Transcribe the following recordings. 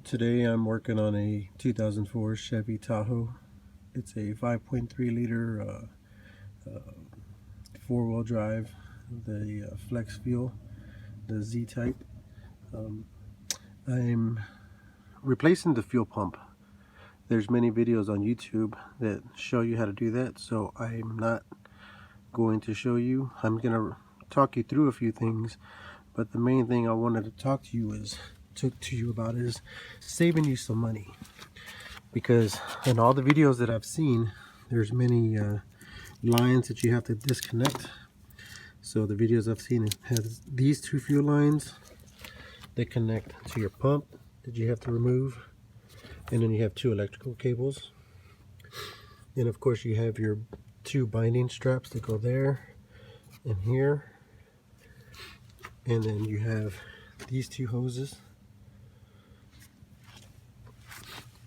Today I'm working on a 2004 Chevy Tahoe. It's a 5.3 liter four-wheel drive, the flex fuel, the Z type. I'm replacing the fuel pump. There's many videos on YouTube that show you how to do that, so I'm not going to show you. I'm going to talk you through a few things, but the main thing I wanted to talk to you about is saving you some money, because in all the videos that I've seen, there's many lines that you have to disconnect. So the videos I've seen has these two fuel lines that connect to your pump that you have to remove, and then you have two electrical cables, and of course you have your two binding straps that go there and here, and then you have these two hoses,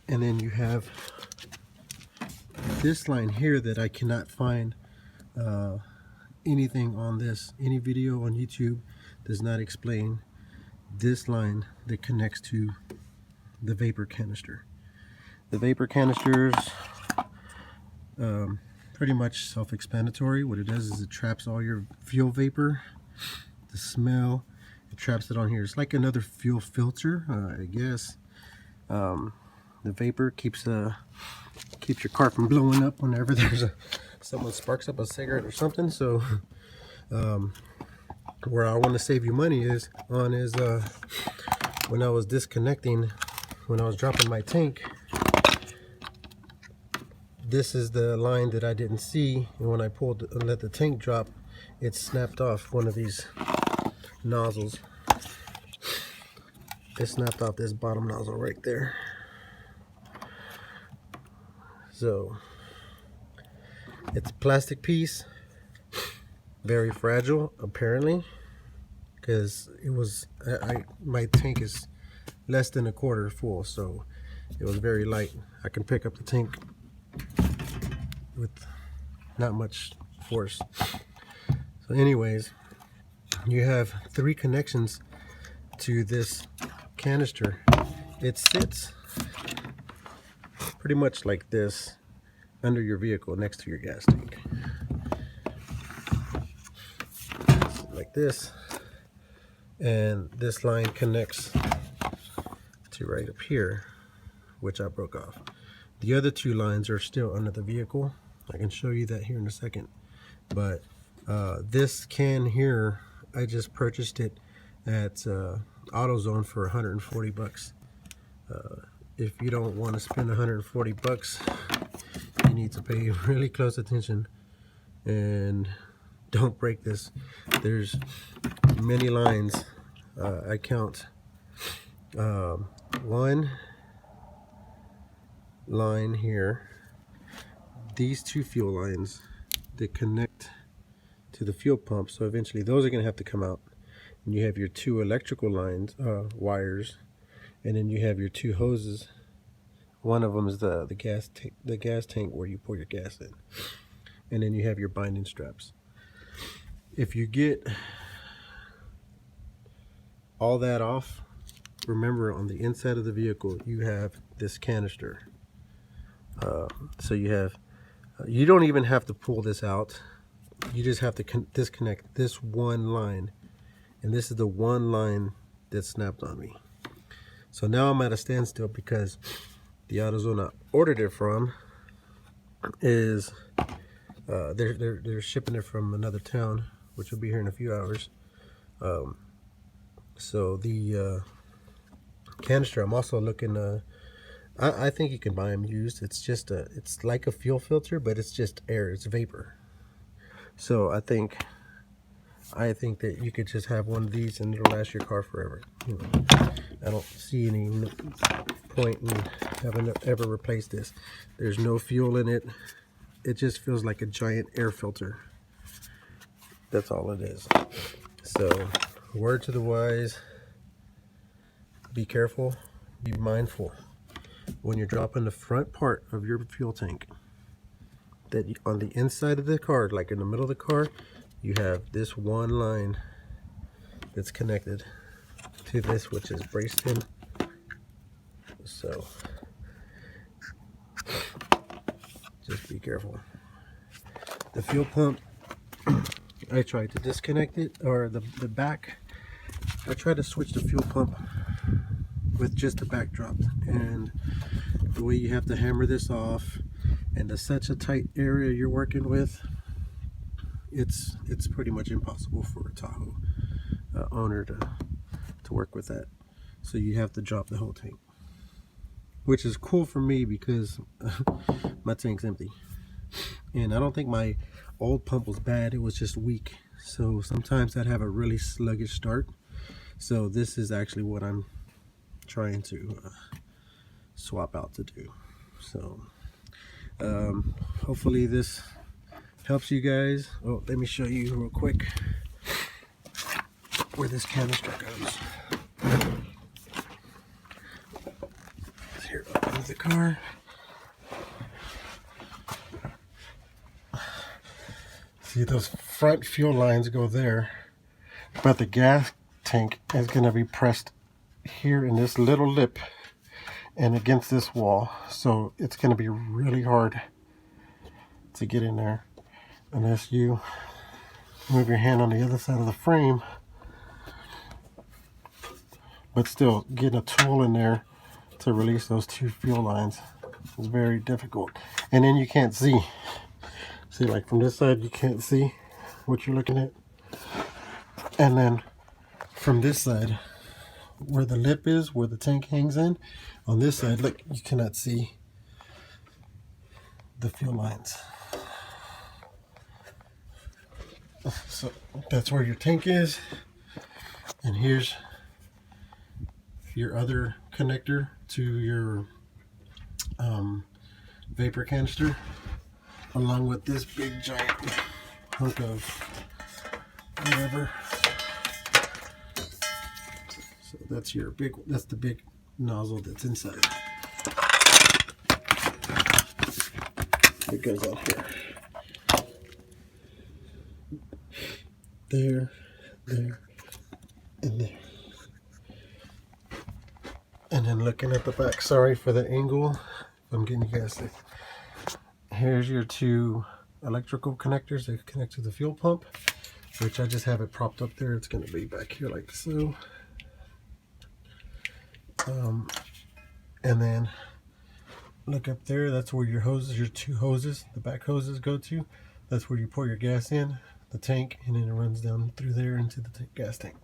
and then you have this line here that I cannot find anything on this. Any video on YouTube does not explain this line that connects to the vapor canister. The vapor canisters, pretty much self-explanatory. What it does is it traps all your fuel vapor, the smell. It traps it on here. It's like another fuel filter, I guess. The vapor keeps your car from blowing up whenever someone sparks up a cigarette or something. So where I want to save you money is when I was disconnecting, when I was dropping my tank, this is the line that I didn't see, and when I let the tank drop, it snapped off one of these nozzles. It snapped off this bottom nozzle right there. So it's a plastic piece, very fragile apparently, because it was my tank is less than a quarter full, so it was very light. I can pick up the tank with not much force. So anyways, you have three connections to this canister. It sits pretty much like this under your vehicle next to your gas tank, like this, and this line connects to right up here, which I broke off. The other two lines are still under the vehicle. I can show you that here in a second, but this can here, I just purchased it at AutoZone for 140 bucks. If you don't want to spend 140 bucks, you need to pay really close attention and don't break this. There's many lines. I count one line here, these two fuel lines that connect to the fuel pump, so eventually those are going to have to come out, and you have your two electrical lines, wires, and then you have your two hoses. One of them is the gas tank where you pour your gas in, and then you have your binding straps. If you get all that off, remember on the inside of the vehicle you have this canister. So you don't even have to pull this out. You just have to disconnect this one line, and this is the one line that snapped on me. So now I'm at a standstill because the AutoZone I ordered it from is they're shipping it from another town, which will be here in a few hours. So the canister, I'm also looking. I think you can buy them used. It's just it's like a fuel filter, but it's just air. It's vapor. So I think that you could just have one of these and it'll last your car forever. You know, I don't see any point in having to ever replace this. There's no fuel in it. It just feels like a giant air filter. That's all it is. So, word to the wise, be careful, be mindful when you're dropping the front part of your fuel tank, that on the inside of the car, like in the middle of the car, you have this one line that's connected to this, which is braced in So just be careful. The fuel pump, I tried to disconnect it, or the back. I tried to switch the fuel pump with just the back drop, and the way you have to hammer this off, and it's such a tight area you're working with, it's pretty much impossible for a Tahoe owner to work with that. So you have to drop the whole tank, which is cool for me because my tank's empty. And I don't think my old pump was bad, it was just weak. So sometimes I'd have a really sluggish start. So this is actually what I'm trying to swap out to do. So hopefully this helps you guys. Oh, let me show you real quick where this canister goes. Here, open the car. See, those front fuel lines go there, but the gas tank is going to be pressed here in this little lip and against this wall, so it's going to be really hard to get in there unless you move your hand on the other side of the frame. But still, getting a tool in there to release those two fuel lines is very difficult. And then you can't see. See, like from this side, you can't see what you're looking at. And then from this side, where the lip is, where the tank hangs in, on this side, look, you cannot see the fuel lines. So that's where your tank is. And here's your other connector to your vapor canister, along with this big giant hunk of whatever. So that's your big, that's the big nozzle that's inside. It goes out here. There, there, and there. And then looking at the back, sorry for the angle, I'm getting you guys sick. Here's your two electrical connectors that connect to the fuel pump, which I just have it propped up there. It's going to be back here like so. And then look up there, that's where your hoses, your two hoses, the back hoses go to. That's where you pour your gas in, the tank, and then it runs down through there into the gas tank.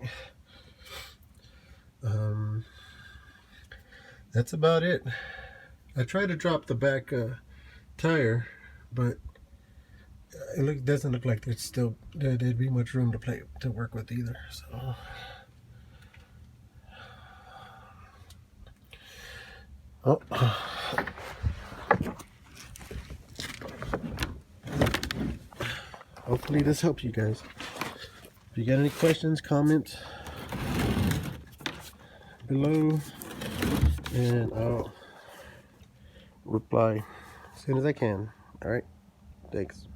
That's about it. I tried to drop the back tire, but it doesn't look like there'd be much room to work with either. So hopefully this helps you guys. If you got any questions, comment below and I'll reply as soon as I can. All right, thanks.